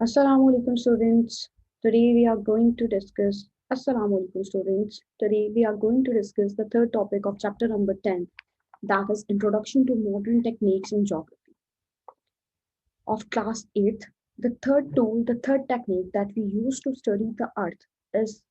Assalamu alaikum students. Today we are going to discuss Assalamu alaikum students. Today we are going to discuss the third topic of chapter number 10, that is Introduction to Modern Techniques in Geography of class 8th. The third technique that we use to study the earth is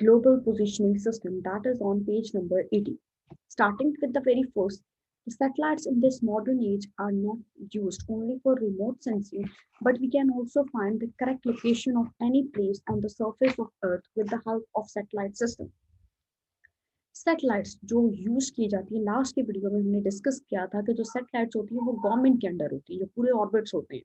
global positioning system, that is on page number 80. Starting with the very first, the satellites in this modern age are not used only for remote sensing, but we can also find the correct location of any place on the surface of Earth with the help of satellite system. Satellites जो use की जाती है, last के video में हमने discuss किया था कि जो सैटेलाइट्स होती है वो गवर्नमेंट के अंडर होती है, जो पूरे ऑर्बिट्स होते हैं।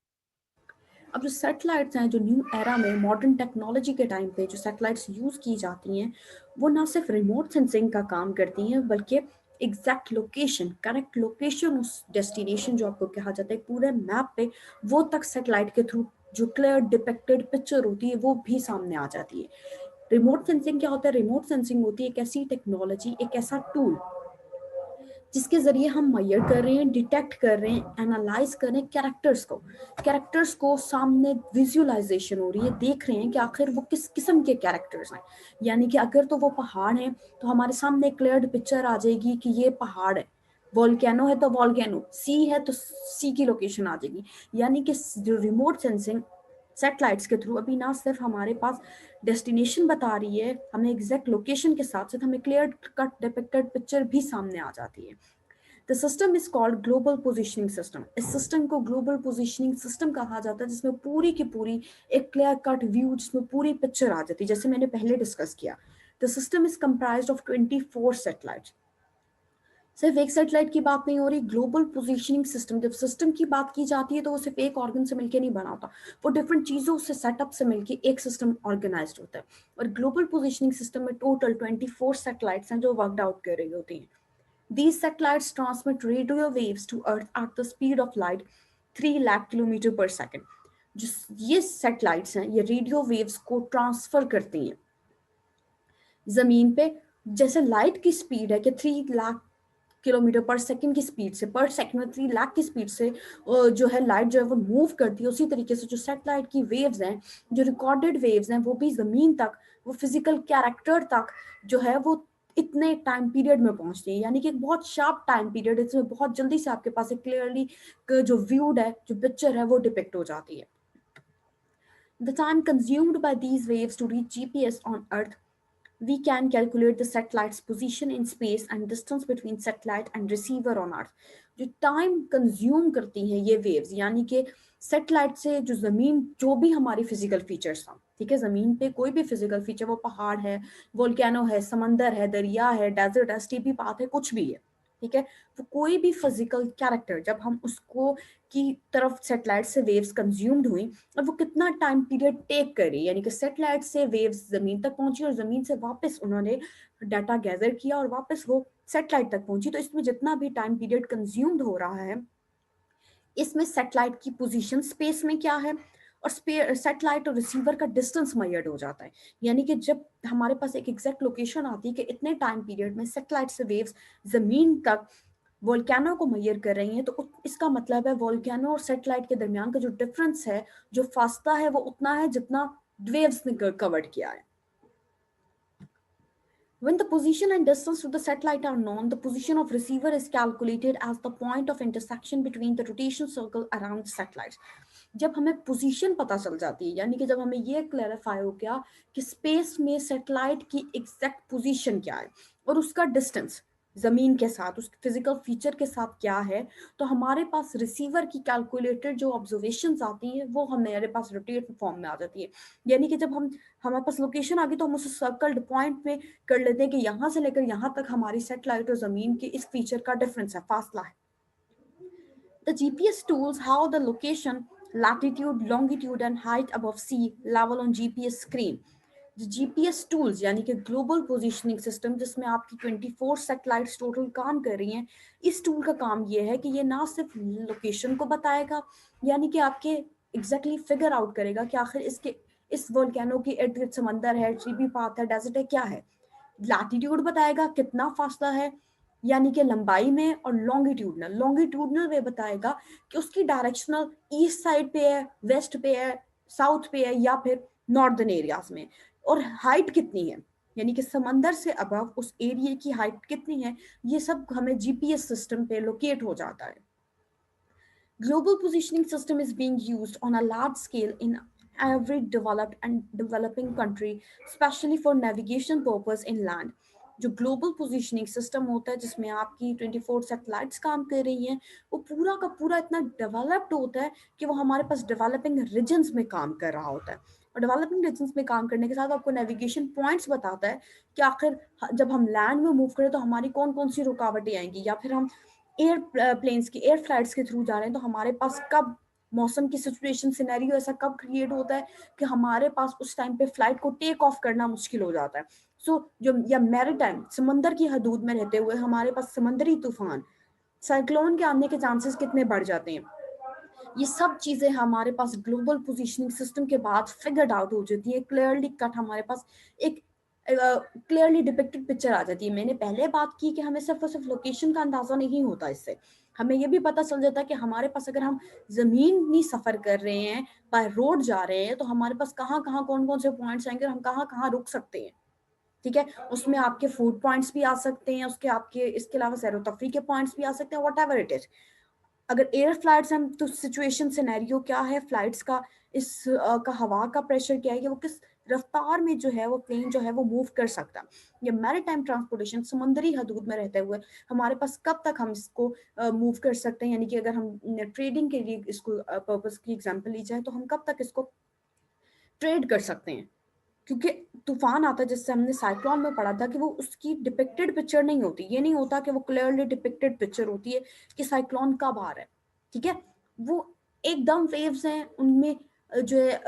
अब जो सैटेलाइट्स हैं, जो न्यू एरा में मॉडर्न टेक्नोलॉजी के टाइम पे जो सैटेलाइट्स यूज़ की जाती हैं, वो ना सिर्फ रिमोट सेंसिंग का काम करती हैं, बल्कि एग्जैक्ट लोकेशन, करेक्ट लोकेशन उस डेस्टिनेशन जो आपको कहा जाता है पूरे मैप पे, वो तक सैटेलाइट के थ्रू जो क्लियर डिपिक्टेड पिक्चर होती है वो भी सामने आ जाती है। रिमोट सेंसिंग क्या होता है? रिमोट सेंसिंग होती है एक ऐसी टेक्नोलॉजी, एक ऐसा टूल जिसके ज़रिए हम मेजर कर रहे हैं, डिटेक्ट कर रहे हैं, एनालाइज कर रहे हैं कैरेक्टर्स को सामने विजुअलाइजेशन हो रही है, देख रहे हैं कि आखिर वो किस किस्म के कैरेक्टर्स हैं। यानी कि अगर तो वो पहाड़ हैं तो हमारे सामने क्लियर पिक्चर आ जाएगी कि ये पहाड़ है, वॉल्केनो है तो वॉल्केनो, सी है तो सी की लोकेशन आ जाएगी। यानी कि जो रिमोट सेंसिंग सैटेलाइट्स के थ्रू अभी ना सिर्फ हमारे पास डेस्टिनेशन बता रही है, हमें एग्जैक्ट लोकेशन के साथ साथ हमें क्लियर कट डिपिक्टेड पिक्चर भी सामने आ जाती है। The system is called global positioning system. इस सिस्टम को ग्लोबल पोजिशनिंग सिस्टम कहा जाता है, जिसमें पूरी की पूरी एक क्लियर कट व्यू, जिसमें पूरी पिक्चर आ जाती है, जैसे मैंने पहले डिस्कस किया। The system is comprised of 24 satellites. सिर्फ एक सैटेलाइट की बात नहीं हो रही। ग्लोबल पोजीशनिंग सिस्टम, जब सिस्टम की बात की जाती है तो वो सिर्फ एक ऑर्गन से मिलकर नहीं बना होता, वो डिफरेंट चीज़ों से सेटअप से मिलकर एक सिस्टम ऑर्गेनाइज होता है। और ग्लोबल पोजीशनिंग सिस्टम में टोटल 24 सैटेलाइट्स हैं जो वर्कड आउट कर रही होती हैं। These satellites transmit radio waves to Earth at the speed of light 3 lakh kilometre पर सेकेंड। जो ये सैटेलाइट्स हैं, ये रेडियो वेव्स को ट्रांसफर करती हैं जमीन पे। जैसे लाइट की स्पीड है कि 3 लाख किलोमीटर पर सेकंड की स्पीड से, पर सेकंड में 3 लाख की स्पीड से जो है लाइट जो है वो मूव करती है, उसी तरीके से जो सैटेलाइट की वेव्स हैं, जो रिकॉर्डेड वेव्स हैं, वो भी जमीन तक, वो फिजिकल कैरेक्टर तक जो है वो इतने टाइम पीरियड में पहुंचती है। यानी कि एक बहुत शार्प टाइम पीरियड, इसमें बहुत जल्दी से आपके पास एक क्लियरली जो व्यूड है, जो पिक्चर है वो डिपिक्ट हो जाती है। The time consumed by these waves to reach GPS on Earth, we can calculate the satellite's position in space and distance between satellite and receiver on Earth. जो time consume करती हैं ये waves, यानी कि satellite से जो जमीन, जो भी हमारी फिजिकल फीचर्स हैं, ठीक है, जमीन पे कोई भी फिजिकल फीचर, वो पहाड़ है, वोल्केनो है, समंदर है, दरिया है, डेजर्ट है, स्टीपी पाथ है, कुछ भी है, ठीक है, वो कोई भी फिजिकल कैरेक्टर जब हम उसको की तरफ सेटेलाइट से वेव्स कंज्यूम्ड हुई, और वो कितना टाइम पीरियड टेक करी, यानी कि सेटेलाइट से वेव्स जमीन तक पहुंची और जमीन से वापस उन्होंने डाटा गैदर किया और वापस वो सेटेलाइट तक पहुंची, तो इसमें जितना भी टाइम पीरियड कंज्यूम्ड हो रहा है, इसमें सेटेलाइट की पोजीशन स्पेस में क्या है, और सेटेलाइट और रिसीवर का डिस्टेंस मेजर्ड हो जाता है। यानी कि जब हमारे पास एक एग्जैक्ट लोकेशन आती है कि इतने टाइम पीरियड में सेटेलाइट से वेव्स जमीन तक वोल्केनो को मेजर कर रही हैं, तो इसका मतलब है वोल्केनो और सेटेलाइट के दरमियान का जो डिफरेंस है, जो फासला है, वो उतना है जितना वेव्स ने कवर्ड किया है। When the position and distance to the satellite are known, the position of receiver is calculated as the point of intersection between the rotation circle around the satellites. जब हमें पोजीशन पता चल जाती है, यानी कि जब हमें ये क्लैरिफाई हो गया कि स्पेस में सैटेलाइट की एग्जैक्ट पोजीशन क्या है और उसका डिस्टेंस जमीन के साथ, उस फिजिकल फीचर के साथ क्या है, तो हमारे पास रिसीवर की कैलकुलेटेड जो ऑब्जर्वेशंस आती हैं वो हमारे पास रोटेट फॉर्म में आ जाती है। यानी कि जब हमारे पास लोकेशन आ गई तो हम उसे सर्कल्ड पॉइंट में कर लेते हैं कि यहाँ से लेकर यहाँ तक हमारी सैटेलाइट और जमीन के इस फीचर का डिफरेंस है, फासला है। The GPS tools how the location, latitude, longitude and height above sea level on GPS screen. जो जीपीएस टूल्स, यानी कि ग्लोबल पोजीशनिंग सिस्टम, जिसमें आपकी 24 सैटेलाइट्स टोटल काम कर रही हैं, इस टूल का काम ये है कि ये ना सिर्फ लोकेशन को बताएगा, यानी कि आपके एग्जैक्टली फिगर आउट करेगा कि आखिर इसके इस वोल्केनो के इर्द गिर्द समंदर है, ट्रीबी पाथ है, डेजर्ट है, क्या है। लैटिट्यूड बताएगा कितना फासला है, यानी कि लंबाई में, और लॉन्गिट्यूडनल वे बताएगा कि उसकी डायरेक्शनल ईस्ट साइड पे है, वेस्ट पे है, साउथ पे है या फिर नॉर्दर्न एरियाज में, और हाइट कितनी है, यानी कि समंदर से अबव उस एरिया की हाइट कितनी है, ये सब हमें जीपीएस सिस्टम पे लोकेट हो जाता है। Global positioning system is being used on a large scale in every developed and developing country, especially for navigation purpose inland. जो ग्लोबल पोजीशनिंग सिस्टम होता है जिसमें आपकी 24 सैटेलाइट्स काम कर रही हैं, वो पूरा का पूरा इतना डेवलप्ड होता है कि वो हमारे पास डेवलपिंग रीजन्स में काम कर रहा होता है। और डेवलपिंग रीजन्स में काम करने के साथ आपको नेविगेशन पॉइंट्स बताता है कि आखिर जब हम लैंड में मूव करें तो हमारी कौन कौन सी रुकावटें आएंगी, या फिर हम एयर प्लेन्स की एयर फ्लाइट्स के थ्रू जा रहे हैं तो हमारे पास कब मौसम की सिचुएशन सिनेरियो ऐसा कब क्रिएट होता है कि हमारे पास उस टाइम पे फ्लाइट को टेक ऑफ करना मुश्किल हो जाता है। जो या मैरीटाइम समंदर की हदूद में रहते हुए हमारे पास समंदरी तूफान साइक्लोन के आने के चांसेस कितने बढ़ जाते हैं, ये सब चीजें हमारे पास ग्लोबल पोजीशनिंग सिस्टम के बाद फिगर्ड आउट हो जाती है। क्लियरली कट हमारे पास एक क्लियरली डिपिक्टेड पिक्चर आ जाती है। मैंने पहले बात की कि हमें सिर्फ और सिर्फ लोकेशन का अंदाजा नहीं होता, इससे हमें यह भी पता चल जाता है कि हमारे पास अगर हम जमीनी सफर कर रहे हैं, बाय रोड जा रहे हैं, तो हमारे पास कहाँ कहाँ कौन कौन से पॉइंट्स आएंगे और हम कहाँ कहाँ रुक सकते हैं। ठीक है, उसमें आपके फूड पॉइंट्स भी आ सकते हैं, उसके आपके इसके अलावा सैरो तफरी के पॉइंट्स भी आ सकते हैं, वट एवर इट इज। अगर एयर फ्लाइट्स हम तो सिचुएशन सिनेरियो क्या है फ्लाइट्स का, का हवा का प्रेशर क्या है, कि वो किस रफ्तार में जो है वो प्लेन जो है वो मूव कर सकता है। या मैरीटाइम ट्रांसपोर्टेशन समंदरी हदूद में रहते हुए हमारे पास कब तक हम इसको मूव कर सकते हैं, यानी कि अगर हम ट्रेडिंग के लिए इसको पर्पस की एग्जांपल ली जाए तो हम कब तक इसको ट्रेड कर सकते हैं। क्योंकि तूफान आता है, जिससे हमने साइक्लोन में पढ़ा था कि वो उसकी डिपिक्टेड पिक्चर नहीं होती, ये नहीं होता कि वो क्लियरली डिपिक्टेड पिक्चर होती है कि साइक्लोन कब आ रहा है। ठीक है, वो एकदम वेव्स हैं, उनमें जो है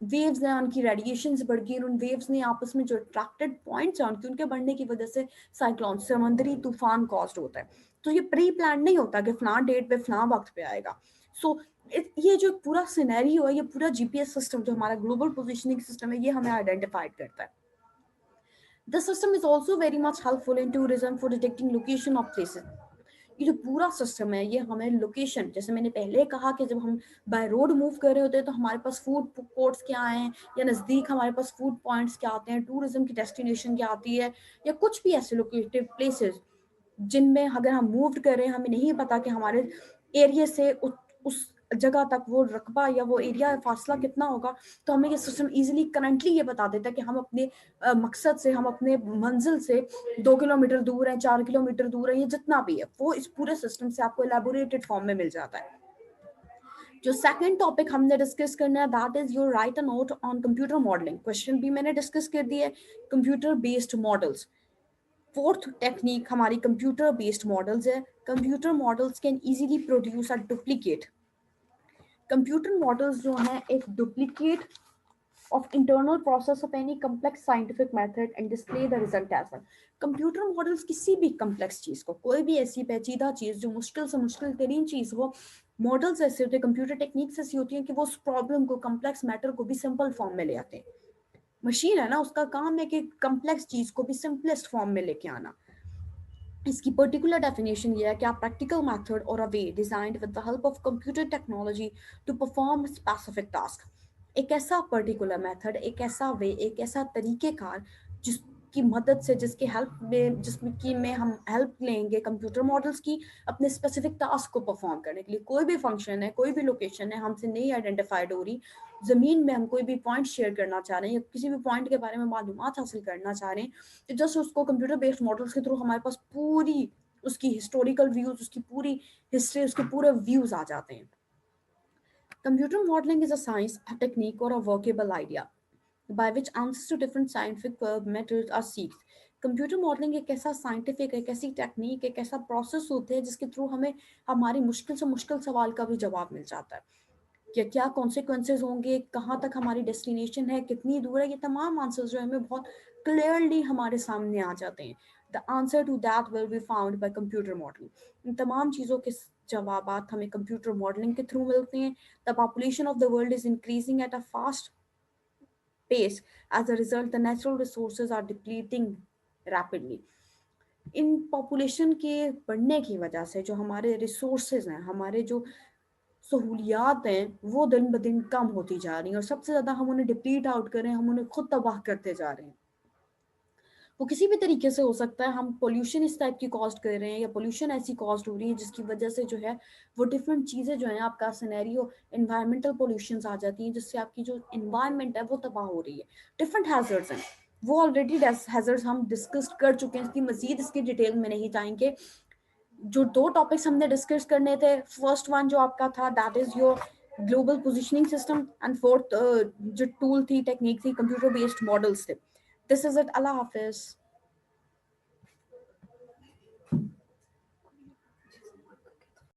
वेव्स हैं, उनकी रेडिएशन बढ़ गई, उन वेव्स ने आपस में जो अट्रैक्टेड पॉइंट्स हैं उनके बढ़ने की वजह से साइक्लोन समुद्री तूफान कॉस्ट होता है। तो ये प्री प्लान नहीं होता कि फलां डेट पे फलां वक्त पे आएगा। सो ये जो पूरा सिनेरियो है, ये पूरा जीपीएस सिस्टम जो हमारा ग्लोबल पोजीशनिंग सिस्टम है, ये हमें आइडेंटिफाइड करता है। The system is also very much helpful in tourism for detecting location of places. ये जो पूरा सिस्टम है ये हमें लोकेशन, जैसे मैंने पहले कहा कि जब हम बाय रोड मूव कर रहे होते हैं तो हमारे पास फूड कोर्ट्स क्या हैं, या नज़दीक हमारे पास फूड पॉइंट्स क्या आते हैं, टूरिज्म की डेस्टिनेशन क्या आती है, या कुछ भी ऐसे लोकेटिव प्लेसेस जिनमें अगर हम मूव कर रहे हैं हमें नहीं पता कि हमारे एरिया से उस जगह तक वो रकबा या वो एरिया फासला कितना होगा, तो हमें ये सिस्टम इजीली करंटली ये बता देता है कि हम अपने मकसद से, हम अपने मंजिल से 2 किलोमीटर दूर है, 4 किलोमीटर दूर है, ये जितना भी है वो इस पूरे सिस्टम से आपको एलेबोरेटेड फॉर्म में मिल जाता है। जो सेकंड टॉपिक हमने डिस्कस करना है that is your right a note on computer modelling. Question भी मैंने डिस्कस कर दिया है, computer based models. Fourth technique हमारी कंप्यूटर बेस्ड मॉडल्स है। Computer models can easily produce a duplicate. Computer models जो हैं एक duplicate of internal process of any complex scientific method and display the result as well. Computer models किसी भी complex चीज को, कोई भी ऐसी पेचीदा चीज जो मुश्किल से मुश्किल तरीन चीज हो, मॉडल्स ऐसे होते हैं, कंप्यूटर टेक्निक्स ऐसी होती हैं कि वो उस प्रॉब्लम को, कम्प्लेक्स मैटर को भी सिंपल फॉर्म में ले आते हैं। मशीन है ना, उसका काम है कि कम्प्लेक्स चीज को भी सिंपलेस्ट फॉर्म में लेके आना। इसकी पर्टिकुलर डेफिनेशन ये है कि प्रैक्टिकल मेथड और a way designed with the help of computer technology to perform specific task. एक ऐसा पर्टिकुलर मेथड, एक ऐसा वे, एक ऐसा तरीकेकार जिसकी मदद से, जिसके हेल्प में, जिसमें की में हम हेल्प लेंगे कंप्यूटर मॉडल्स की अपने स्पेसिफिक टास्क को परफॉर्म करने के लिए। कोई भी फंक्शन है, कोई भी लोकेशन है हमसे नहीं आइडेंटिफाइड हो रही, जमीन में हम कोई भी पॉइंट शेयर करना चाह रहे हैं या किसी भी पॉइंट के बारे में मालूमात हासिल करना चाह रहे हैं, तो जस्ट उसको कंप्यूटर बेस्ड मॉडल्स के थ्रू हमारे पास पूरी उसकी हिस्टोरिकल व्यूज, उसकी पूरी हिस्ट्री, उसके पूरे व्यूज आ जाते हैं। Computer modelling is a science, a technique और a workable idea by which answers to different scientific methods are seeked. Computer modelling एक ऐसा साइंटिफिक, एक ऐसी टेक्निक, एक ऐसा प्रोसेस होते हैं जिसके थ्रू हमें हमारी मुश्किल से मुश्किल सवाल का भी जवाब मिल जाता है। कि क्या कॉन्सिक्वेंसेज होंगे, कहाँ तक हमारी डेस्टिनेशन है, कितनी दूर है, ये तमाम आंसर्स जो है हमें बहुत क्लियरली हमारे सामने आ जाते हैं। The answer to that will be found by computer modelling. इन तमाम चीज़ों के जवाब हमें कंप्यूटर मॉडलिंग के थ्रू मिलते हैं। The population of the world is increasing at a fast pace. As a result, the natural resources are depleting rapidly. In population के बढ़ने की वजह से जो हमारे रिसोर्सेज हैं, हमारे जो सहूलियात हैं वो दिन ब दिन कम होती जा रही हैं, और सबसे ज़्यादा हम उन्हें डिप्लीट आउट कर रहे हैं, हम उन्हें खुद तबाह करते जा रहे हैं। वो किसी भी तरीके से हो सकता है, हम पोल्यूशन इस टाइप की कॉस्ट कर रहे हैं, या पोल्यूशन ऐसी कॉस्ट हो रही है जिसकी वजह से जो है वो डिफरेंट चीज़ें जो है, आपका सिनेरियो एनवायरमेंटल पोल्यूशन आ जाती हैं, जिससे आपकी जो एनवायरनमेंट है वो तबाह हो रही है। डिफरेंट हैजर्ड्स हैं, वो ऑलरेडी हैजर्ड्स हम डिस्कस कर चुके हैं, इसकी मजीद इसकी डिटेल में नहीं जाएंगे। जो 2 टॉपिक्स हमने डिस्कस करने थे, फर्स्ट वन जो आपका था that is your global positioning system, and fourth जो टूल थी, टेक्निक थी, कंप्यूटर बेस्ड मॉडल्स थे। This is it, Allah Hafiz.